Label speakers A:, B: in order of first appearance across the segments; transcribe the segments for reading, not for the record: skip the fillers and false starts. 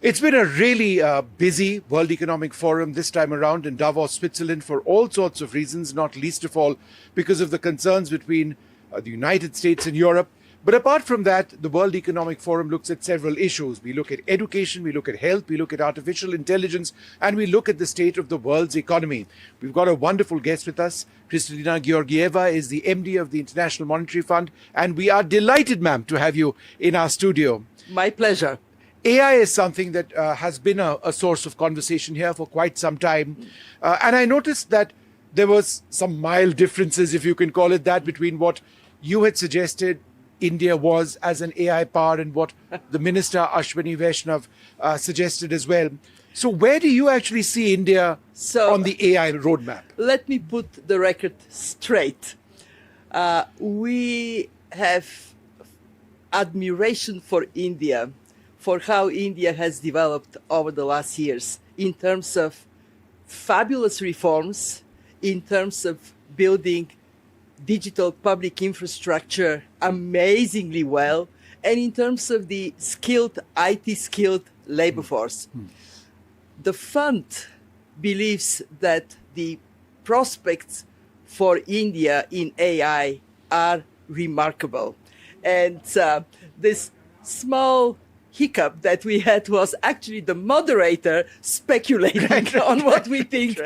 A: It's been a really busy World Economic Forum this time around in Davos, Switzerland, for all sorts of reasons, not least of all because of the concerns between the United States and Europe. But apart from that, the World Economic Forum looks at several issues. We look at education, we look at health, we look at artificial intelligence, and we look at the state of the world's economy. We've got a wonderful guest with us. Kristalina Georgieva is the MD of the International Monetary Fund, and we are delighted, ma'am, to have you in our studio.
B: My pleasure.
A: AI is something that has been a source of conversation here for quite some time. And I noticed that there was some mild differences, if you can call it that, between what you had suggested India was as an AI power and what the Minister Ashwini Vaishnav suggested as well. So where do you actually see India on the AI roadmap?
B: Let me put the record straight. We have admiration for India, for how India has developed over the last years in terms of fabulous reforms, in terms of building digital public infrastructure amazingly well, and in terms of the IT-skilled labor force. The fund believes that the prospects for India in AI are remarkable. And this small hiccup that we had was actually the moderator speculating on what we think,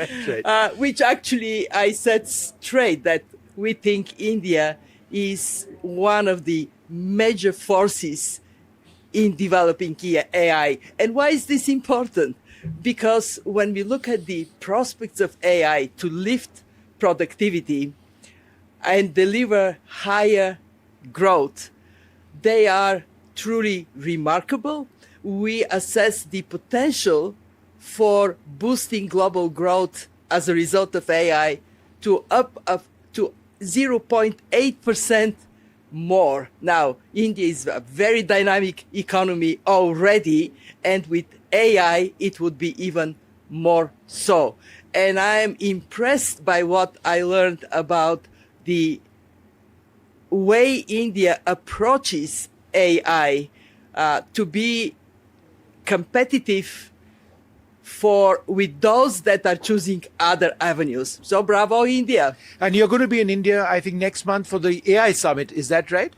B: which actually I said straight that we think India is one of the major forces in developing AI. And why is this important? Because when we look at the prospects of AI to lift productivity and deliver higher growth, they are truly remarkable. We assess the potential for boosting global growth as a result of AI to up to 0.8% more. Now, India is a very dynamic economy already, and with AI, it would be even more so. And I am impressed by what I learned about the way India approaches AI to be competitive with those that are choosing other avenues. So bravo, India.
A: And you're going to be in India, I think, next month for the AI summit. Is that right?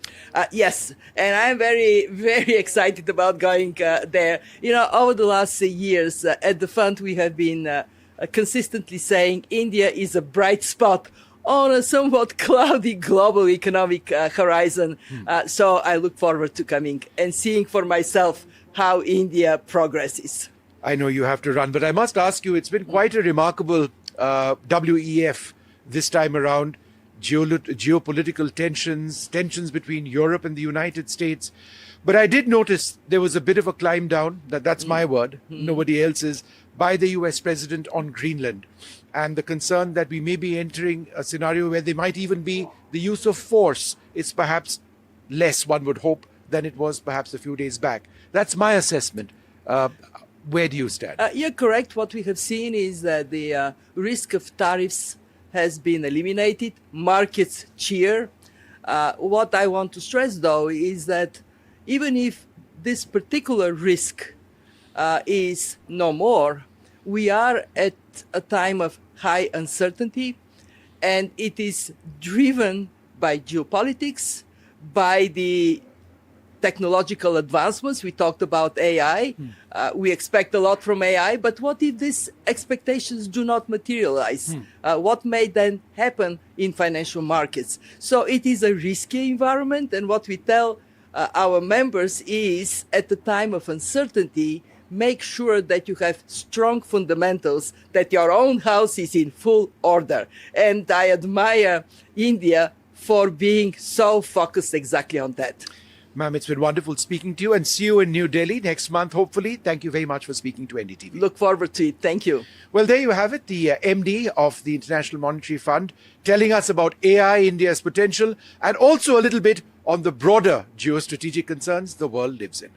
B: Yes. And I'm very, very excited about going there. You know, over the last years at the fund, we have been consistently saying India is a bright spot on a somewhat cloudy global economic horizon. So I look forward to coming and seeing for myself how India progresses.
A: I know you have to run, but I must ask you, it's been quite a remarkable WEF this time around. Geopolitical tensions between Europe and the United States. But I did notice there was a bit of a climb down, that's my word, nobody else's, by the US president on Greenland. And the concern that we may be entering a scenario where there might even be the use of force. It's perhaps less, one would hope, than it was perhaps a few days back. That's my assessment. Where do you stand?
B: You're correct. What we have seen is that the risk of tariffs has been eliminated. Markets cheer. What I want to stress, though, is that even if this particular risk is no more, we are at a time of high uncertainty, and it is driven by geopolitics, by the technological advancements. We talked about AI. We expect a lot from AI, but what if these expectations do not materialize? What may then happen in financial markets? So it is a risky environment, and what we tell our members is, at the time of uncertainty, make sure that you have strong fundamentals, that your own house is in full order. And I admire India for being so focused exactly on that.
A: Ma'am, it's been wonderful speaking to you, and see you in New Delhi next month, hopefully. Thank you very much for speaking to NDTV.
B: Look forward to it. Thank you.
A: Well, there you have it, the MD of the International Monetary Fund telling us about AI, India's potential, and also a little bit on the broader geostrategic concerns the world lives in.